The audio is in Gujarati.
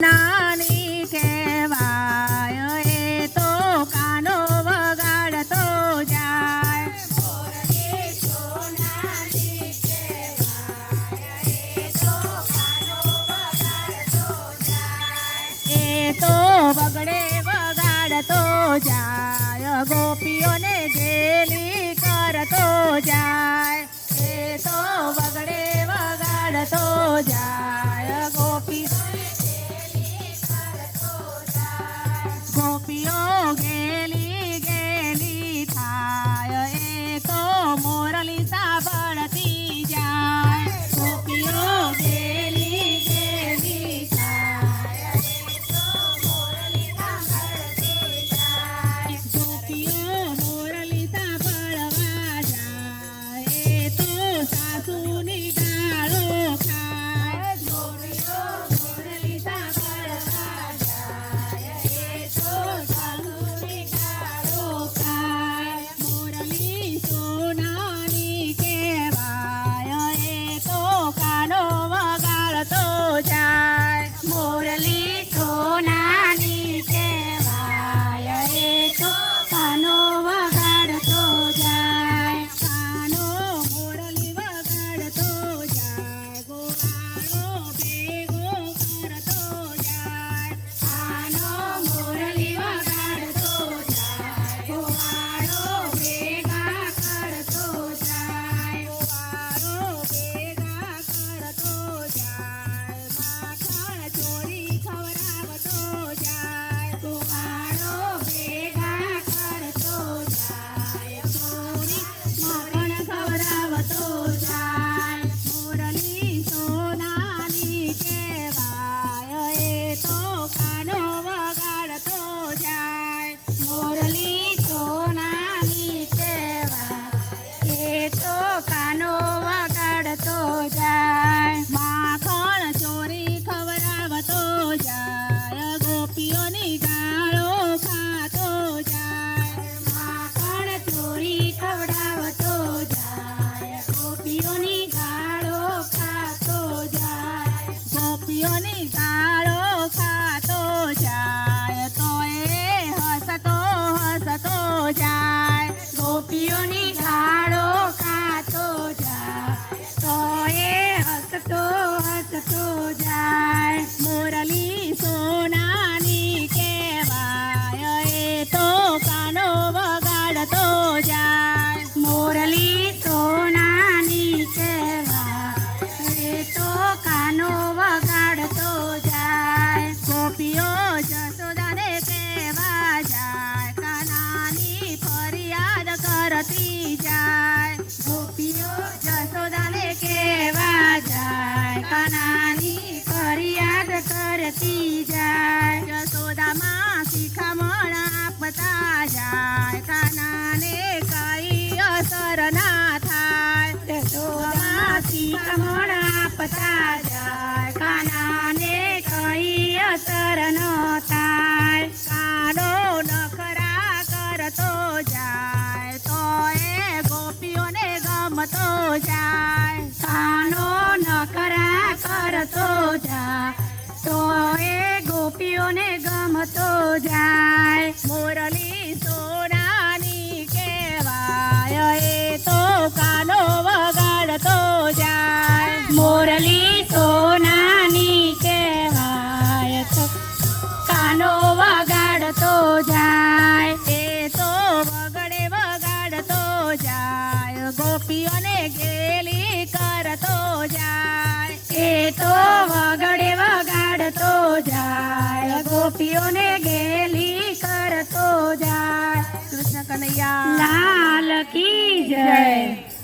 નાની કહેવાય એ તો કાનો વગાડતો જાય. એ તો વગડે વગાડતો જાય, ગોપીઓને ગેલી કરતો જાય. એ તો વગડે વગાડતો જાય, ગોપીઓ ગેલી ગેલી થાય. એ તો મોરલી સાંભળતી જાય, ગોપીઓ ગેલી ગેલી થાય. ગોપીઓ મોરલી સાંભળવા જાય, એ તો સાસુની ગાળો ખાય. ગોપીઓ મોરલી સાંભળવા જાય, એ તો સાસુની ગાળો ખાય. મોરલી સોનાની કહેવાય એ તો કાનો વગાડતો જાય. મોરલી સોનાની કહેવાય એ તો કાનો વગાડતો જાય. કાનો મોરલી વગાડતો જાય, ગોવાળો ભેગો કરતો જાય. કાનો મોરલી વગાડતો જાય, ગોવાળો ભેગા કરતો જાય. ગોવાળો ભેગા કરતો જાય, માખણ ચોરી ખવડાવતો જાય. ગોવાળો ભેગા કરતો જાય, ચોરી માખણ ખવડાવતો જાય. મોરલી સોનાની કહેવાય એ તો કાનો વગાડતો જાય. મોરલી સોનાની કહેવાય એ તો કાનો વગાડતો જાય. માખણ ચોરી ખવડાવતો જાય, ગોપીઓની ગાળો ખાતો જાય. માખણ ચોરી ખવડાવતો જાય, ગોપીઓની ગાળો ખાતો જાય. ગોપીઓની ગાળો ખાતો જાય, તો એ હસતો હસતો જાય. ગોપીઓની ગાળો ખાતો જાય, તો એ હસતો હસતો જાય. મોરલી સોનાની કહેવાય એ તો કાનો વગાડતો જાય. મોરલી સોનાની કહેવાય એ તો કાનો વગાડતો જાય. ગોપીઓ જશોદાને કહેવા જાય, કાનાની ફરિયાદ કરતી જાય. ગોપીઓ જશોદાને કહેવા જાય, કાનાની ફરિયાદ કરતી જાય. જશોદામાં શિખામણ આપતા જાય, કાનાને કઈ અસર ના થાય. જશોદામાં શિખામણ આપતા જાય, કાનાને કઈ અસર ન થાય. કાનો નખરા કરતો જાય, તો એ ગોપીઓને ગમતો જાય. કાનો નખરા કરતો જાય, તો એ ગોપીઓને ગમતો જાય. મોરલી સોનાની કહેવાય એ તો કાનો વગાડતો જાય. મોરલી સોનાની કહેવાય તો કાનો વગાડતો જાય. એ તો વગડે વગાડતો જાય, ગોપીઓને ગેલી કરતો જાય. એ તો વગડે વગાડતો જાય, ગોપીઓને ગેલી કરતો જાય. કૃષ્ણ કનૈયા લાલ કી જય.